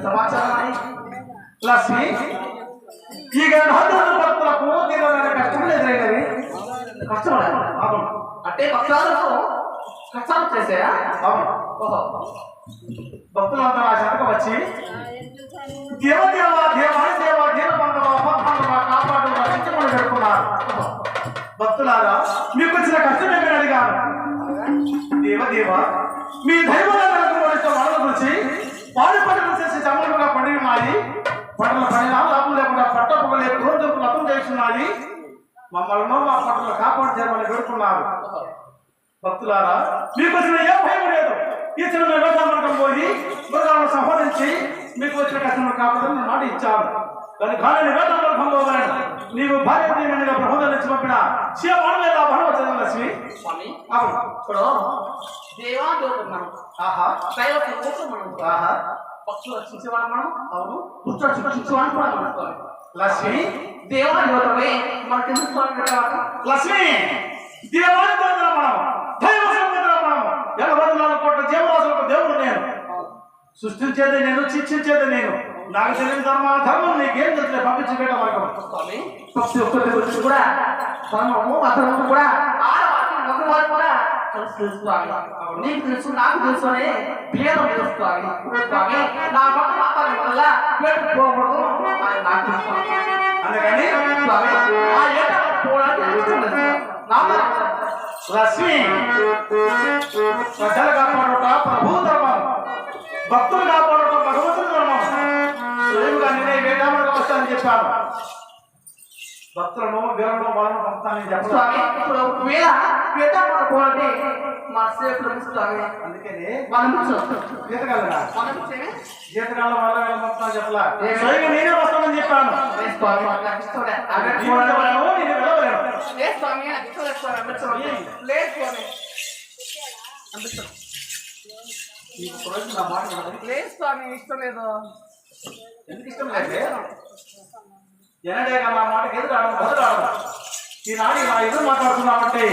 సమాచారం లక్ష్మి ఈ గర్భాధారణ భక్తులకు తీవ్రమైన కష్టం ఎదురైనవి. కష్టపడాలి అంటే భక్తులకు కష్టాలు చేసాయా? అవును. భక్తులంతా నా చెంతకు వచ్చి దేవదేవ దేవాని దేవ దేవ కాపాడు రక్షించమని పెడుతున్నారు. భక్తులారా మీకు వచ్చిన కష్టం ఏమని అడిగాను. దేవదేవ మీ దైవాలను వడల గురించి పాడు పంటలు చేసి చమలుగా పండి ఉన్నాయి. పంటల పడినా లాభం లేకుండా పట్టపొగ లేక రోజు లతం చేస్తున్నాయి. మమ్మల్ని మా పంటలు కాపాడు చేయమని పెడుతున్నారు. భక్తులారా మీకు వచ్చిన ఏ భయం లేదు. ఈ చిన్న వ్యవసాయం పోయి మృగాలను సంహరించి మీకు వచ్చిన కష్టం కాపాడని మాట ఇచ్చాను. కానీ గాలి వేదం పోవాలని నీవు భార్య ప్రబోధన ఇచ్చి పంపిన శివమానవేద భరవ చదివిన లక్ష్మి స్వామి. అవును ఇప్పుడు దేవాదేవుడు మనం దైవ మనం పక్షులు రక్షించేవాడు మనం. అవును పుత్రుడు శిక్షించేవాడు కూడా మనం. లక్ష్మి దేవాదేవతమే మనకెందుకు లక్ష్మి దేవాదేవతల మనం దైవ సంబంధం మనం 84 కోట్ల జీవరాశులకు దేవుడు నేను. సృష్టించేది నేను, శిక్షించేది నేను. నాకు తెలియని ధర్మం నీకేం తెలియదు. పంపించి పెట్ట మార్గం పక్షి ఒక్కరి గురించి కూడా ధర్మము అధర్మము కూడా ఆడవారికి మగవారు కూడా కలిసి తెలుసుకోవాలి. నీకు తెలుసు నాకు తెలుసు అనే భేదం తెలుసుకోవాలి. నా పక్క మాట్లాడడం వల్ల పెట్టుకోకూడదు అని నాకు తెలుసుకోవాలి. అందుకని ఆ ఏట లక్ష్మి ప్రజలు కాపాడుట ప్రభు ధర్మం, భక్తులు కాపాడుట భగవంతుని ధర్మం. స్వయంగా నేనే వేదాలకు వస్తానని చెప్పాను. భక్తులను వీరను వాళ్ళను పంపుతానని చెప్పాలి. ఇప్పుడు ఒకవేళ వేదాలు పోవాలంటే మా సేవకులు ఇస్తాను. అందుకని జీతకాలరా జీతకాలం వల్ల పంపుతాను చెప్పలా. స్వయంగా నేనే వస్తానని చెప్పాను. ఇష్టం లేదు. ఎందుకు ఇష్టం లేదు? ఎనడే నా మాటకి ఎదురు బదులు ఈనాడు నా ఎదురు మాట్లాడుతున్నామంటే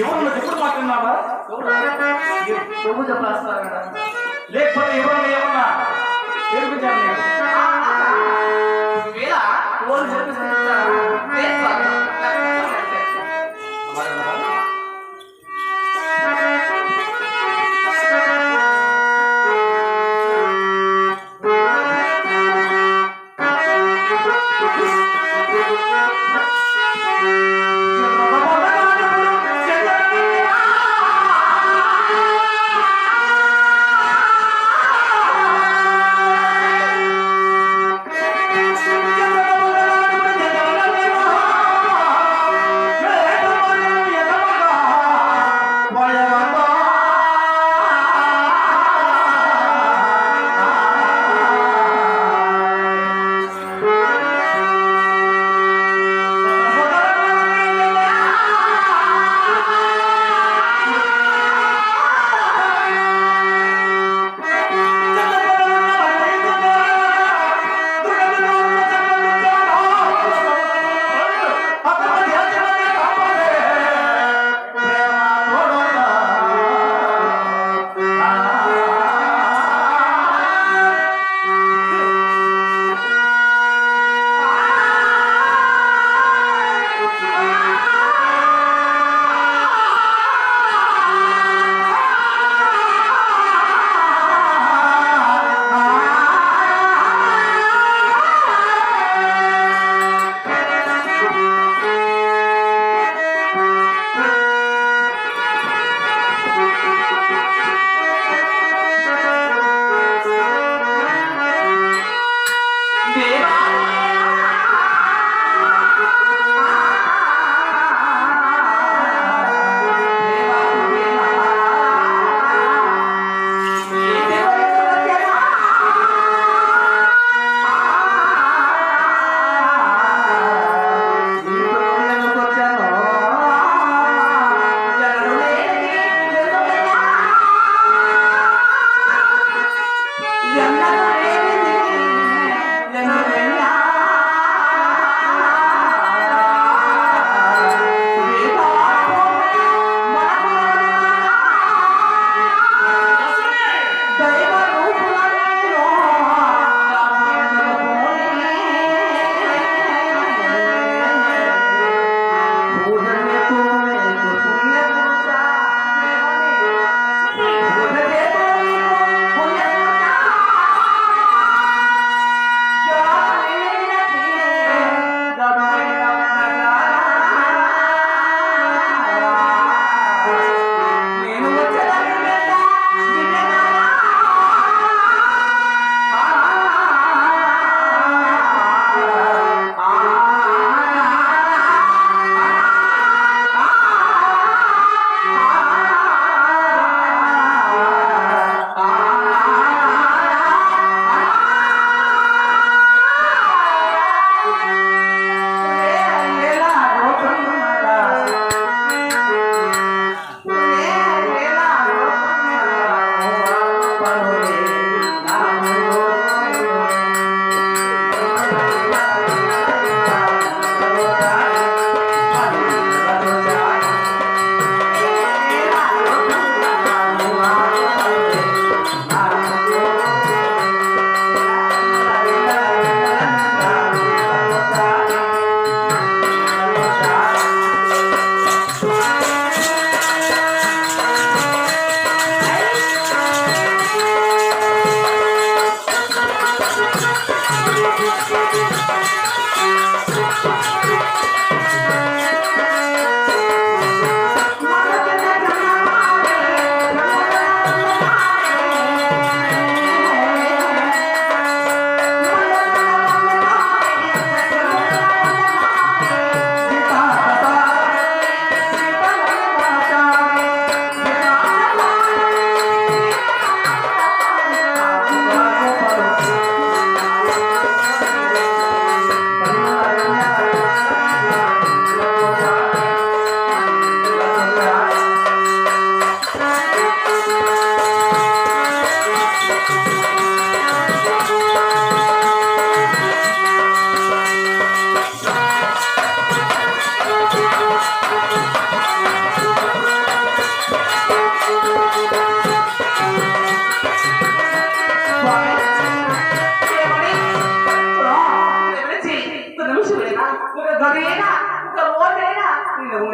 ఎవరు ఎప్పుడు మాట్లాడినావా? ఎవరు చెప్పేస్తారు కదా. లేకపోతే ఎవరు ఏమన్నా నేర్పించాను నేను.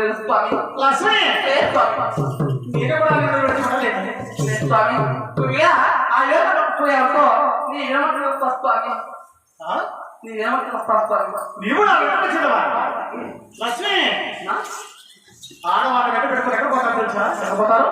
లేదు స్వామి. లక్ష్మి లేదు స్వామి. నేను కూడా నిన్ను విడిచిపెట్టలేదు. లేదు స్వామి. నువ్వే ఆ యోగ పోయావుకో నీ ఏమంటున్నావు స్వామి? ఆ? నీ ఏమంటున్నావు స్వామి? నీవు నా వెంట వచ్చినవా? లక్ష్మి నా? ఆడవాళ్ళ వెంట పెట్టుకుని ఎక్కడ పోతారు తెలుసా? ఎక్కడ పోతారు?